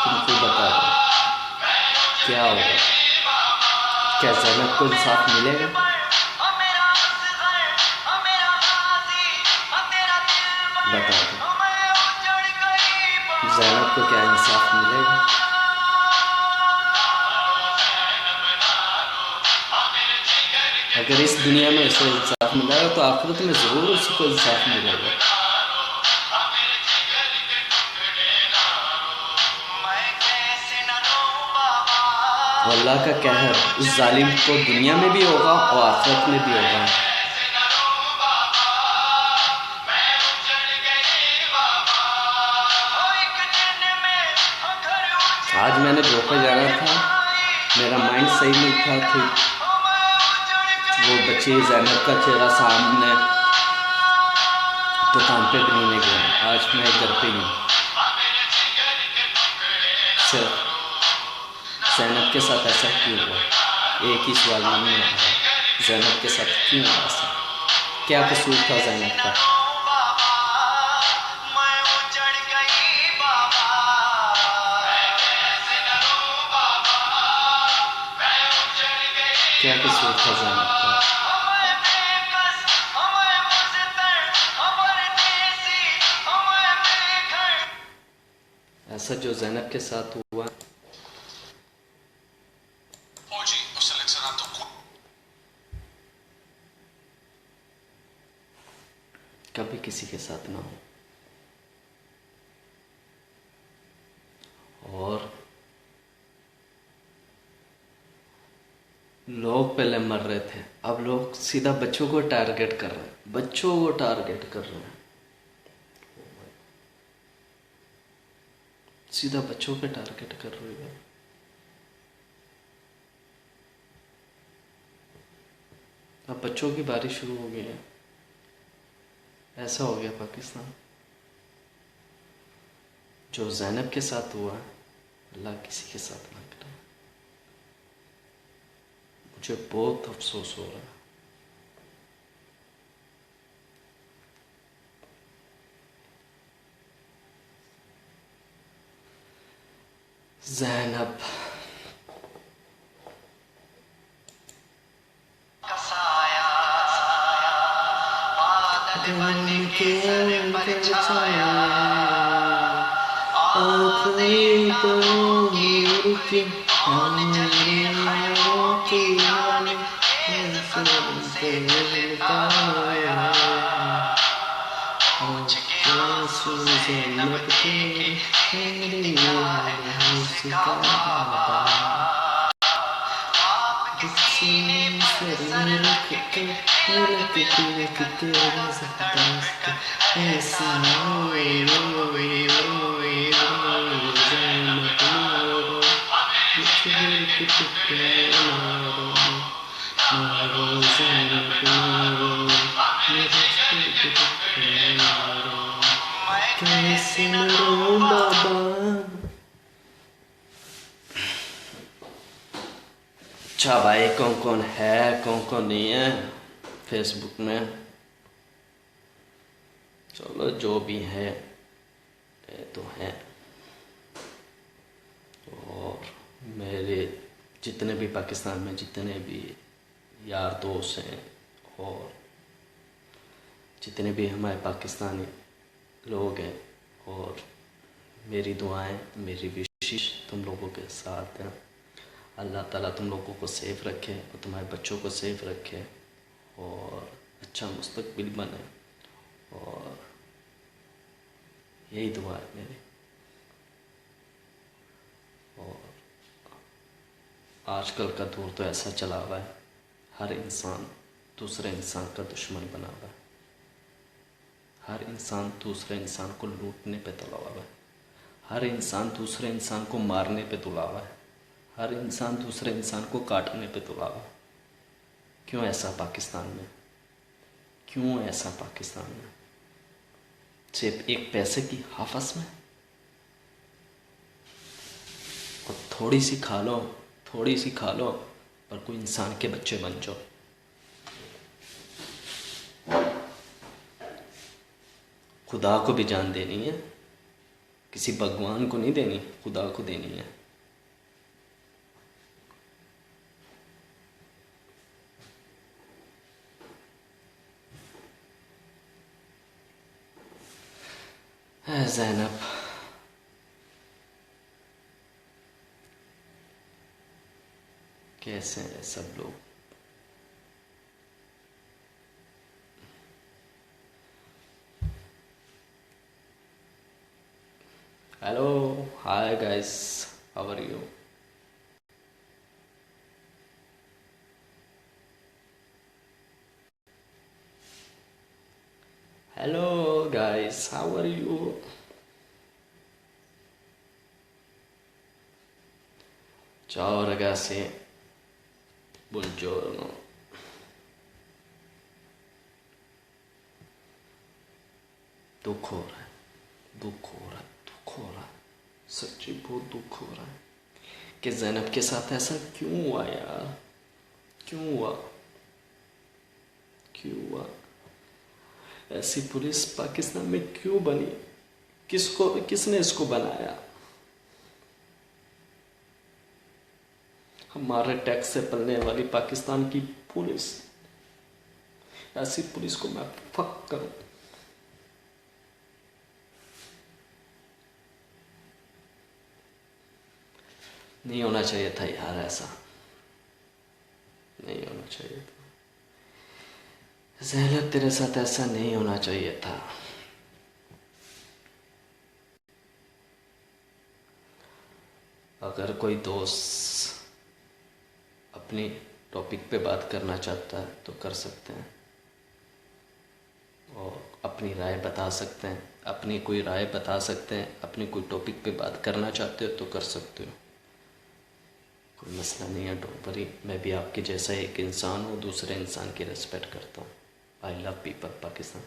तुमको बता दो, क्या होगा, क्या जैनब को इंसाफ मिलेगा। बता दो जैनब को क्या इंसाफ मिलेगा। अगर इस दुनिया में उसे इंसाफ मिलेगा तो आखिरत में जरूर उसको इंसाफ मिलेगा। अल्लाह का कहर उस जालिम को दुनिया में भी होगा और आखिरत में भी होगा। आज मैंने धोखा जाना था, मेरा माइंड सही नहीं था, ठीक वो बच्ची जैनब का चेहरा सामने दुकान पे भी नहीं गया। आज मैं घर पे ही हूँ। सिर्फ जैनब के साथ ऐसा क्यों हुआ, एक ही सवाल मन में आ रहा है, जैनब के साथ क्यों हुआ ऐसा, क्या कसूर था जैनब का। क्या कसूर था जैनब का। ऐसा जो जैनब के साथ हुआ, कभी किसी के साथ ना हो। और लोग पहले मर रहे थे, अब लोग सीधा बच्चों को टारगेट कर रहे हैं, बच्चों को टारगेट कर रहे हैं, सीधा बच्चों पे टारगेट कर रहे हैं। अब बच्चों की बारिश शुरू हो गई है। ऐसा हो गया पाकिस्तान। जो जैनब के साथ हुआ, अल्लाह किसी के साथ ना करे। मुझे बहुत अफसोस हो रहा है। जैनब सर पर छाया आखिरी पलों की हमारे ख्यालों की आने से बताया मुझ के आंसू से लपटे मेरी मुस्कान सीने से रख के ऐसा रोए रोए रोए रोए मत मारो मारो मत मारो कैसे मरो बाबा। अच्छा भाई, कौन कौन है कौन कौन नहीं है फेसबुक में? चलो जो भी है ये तो है। और मेरे जितने भी पाकिस्तान में जितने भी यार दोस्त हैं और जितने भी हमारे पाकिस्तानी लोग हैं, और मेरी दुआएं मेरी विशेष तुम लोगों के साथ हैं। अल्लाह ताला तुम लोगों को सेफ रखे और तुम्हारे बच्चों को सेफ रखे और अच्छा मुस्तकबिल बने, और यही दुआ है मेरी। और आजकल का दौर तो ऐसा चला हुआ है, हर इंसान दूसरे इंसान का दुश्मन बना हुआ है, हर इंसान दूसरे इंसान को लूटने पे तुला हुआ है, हर इंसान दूसरे इंसान को मारने पे तुला हुआ है, हर इंसान दूसरे इंसान को काटने पे तुला हुआ है। क्यों ऐसा पाकिस्तान में? क्यों ऐसा पाकिस्तान में? सिर्फ एक पैसे की हवस में? और थोड़ी सी खा लो पर कोई इंसान के बच्चे बन जाओ। खुदा को भी जान देनी है, किसी भगवान को नहीं देनी, खुदा को देनी है। ज़ैनब, कैसे हैं सब लोग? Hello, hi guys, how are you? Hello guys, how are you? Ciao ragazzi, buongiorno. दुख हो रहा है, दुख हो रहा है, दुख हो रहा है, सच्ची बहुत दुख हो रहा है कि ज़ैनब के साथ ऐसा क्यों हुआ यार? क्यों हुआ? क्यों हुआ? ऐसी पुलिस पाकिस्तान में क्यों बनी? किसने इसको बनाया? हमारे टैक्स से पलने वाली पाकिस्तान की पुलिस, ऐसी पुलिस को मैं फक करूं। नहीं होना चाहिए था यार, ऐसा नहीं होना चाहिए था। ज़ैनब, तेरे साथ ऐसा नहीं होना चाहिए था। अगर कोई दोस्त अपनी टॉपिक पे बात करना चाहता है तो कर सकते हैं, और अपनी राय बता सकते हैं, अपनी कोई राय बता सकते हैं, अपनी कोई टॉपिक पे बात करना चाहते हो तो कर सकते हो, कोई मसला नहीं है। डोंट वरी, मैं भी आपके जैसा एक इंसान हूँ, दूसरे इंसान की रिस्पेक्ट करता हूँ। I love people Pakistan.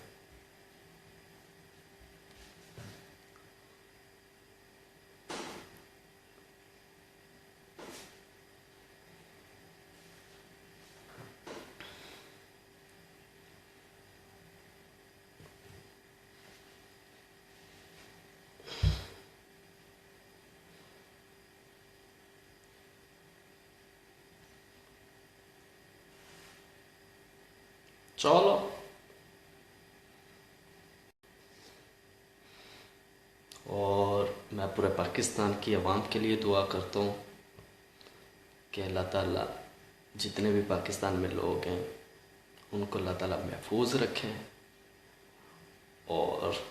चलो पूरे पाकिस्तान की आवाम के लिए दुआ करता हूँ कि अल्लाह ताला जितने भी पाकिस्तान में लोग हैं उनको अल्लाह ताला महफूज रखें और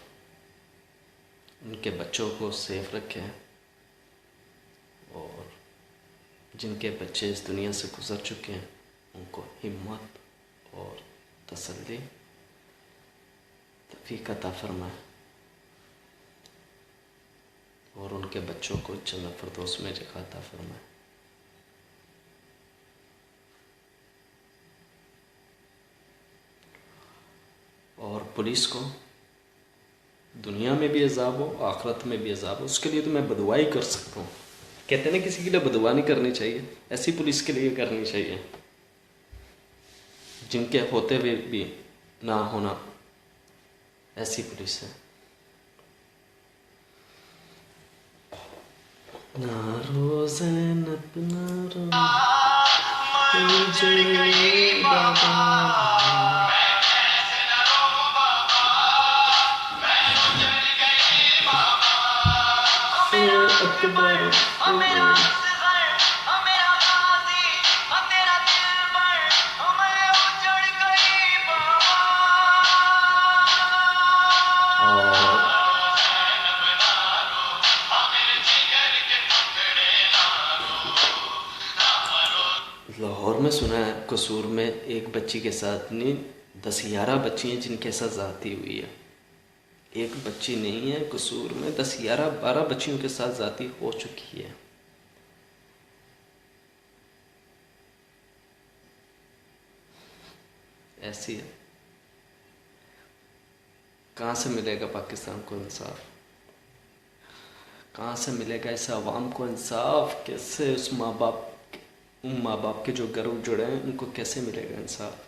उनके बच्चों को सेफ रखें, और जिनके बच्चे इस दुनिया से गुज़र चुके हैं उनको हिम्मत और तसल्ली तौफीक अता फरमाए, और उनके बच्चों को जन्नत फिरदौस में जगह अता फरमाए। और पुलिस को दुनिया में भी अज़ाब हो, आखिरत में भी अज़ाब हो, उसके लिए तो मैं बदुआ ही कर सकता हूँ। कहते हैं ना किसी के लिए बदुआ नहीं करनी चाहिए, ऐसी पुलिस के लिए करनी चाहिए जिनके होते हुए भी ना होना ऐसी पुलिस है। ना रो ज़ैनब ना रो बाबा, अकबर लाहौर में सुना है कसूर में एक बच्ची के साथ नहीं 10-11 बच्ची हैं जिनके साथ ज़्यादती हुई है। एक बच्ची नहीं है, कसूर में 10-11-12 बच्चियों के साथ ज़्यादती हो चुकी है। ऐसी है, कहाँ से मिलेगा पाकिस्तान को इंसाफ? कहाँ से मिलेगा इस आवाम को इंसाफ? कैसे उस उन माँ बाप के जो गर्व जुड़े हैं उनको कैसे मिलेगा इंसाफ?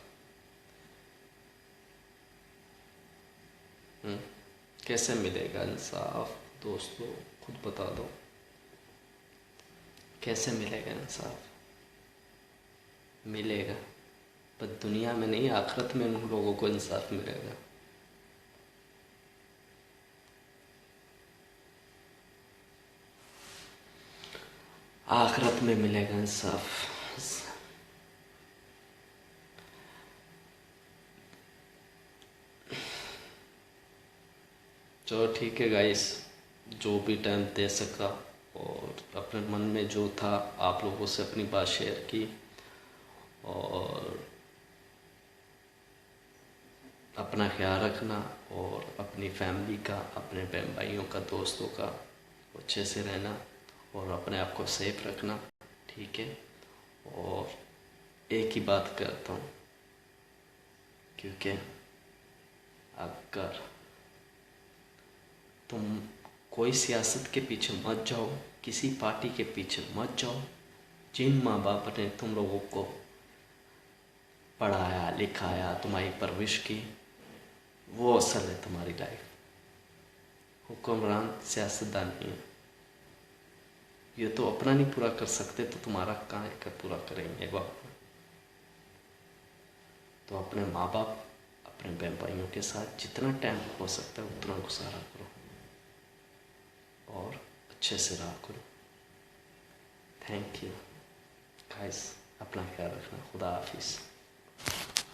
कैसे मिलेगा इंसाफ दोस्तों, खुद बता दो, कैसे मिलेगा इंसाफ? मिलेगा पर दुनिया में नहीं, आखिरत में उन लोगों को इंसाफ मिलेगा। आखिरत में मिलेगा इंसाफ। चलो ठीक है गाइस, जो भी टाइम दे सका और अपने मन में जो था आप लोगों से अपनी बात शेयर की, और अपना ख्याल रखना और अपनी फैमिली का, अपने बहन भाइयों का, दोस्तों का अच्छे से रहना और अपने आप को सेफ रखना, ठीक है। और एक ही बात करता हूँ, क्योंकि अगर तुम कोई सियासत के पीछे मत जाओ, किसी पार्टी के पीछे मत जाओ, जिन माँ बाप ने तुम लोगों को पढ़ाया लिखाया, तुम्हारी परवरिश की, वो असल है तुम्हारी लाइफ। हुक्मरान सियासतदान नहीं है। ये तो अपना नहीं पूरा कर सकते तो तुम्हारा कहाँ कर पूरा करेंगे बाप? तो अपने माँ बाप, अपने बहन भाइयों के साथ जितना टाइम हो सकता है उतना गुजारा करो और अच्छे से रहा करो। थैंक यू गाइस, अपना ख्याल रखना। खुदा हाफिज़।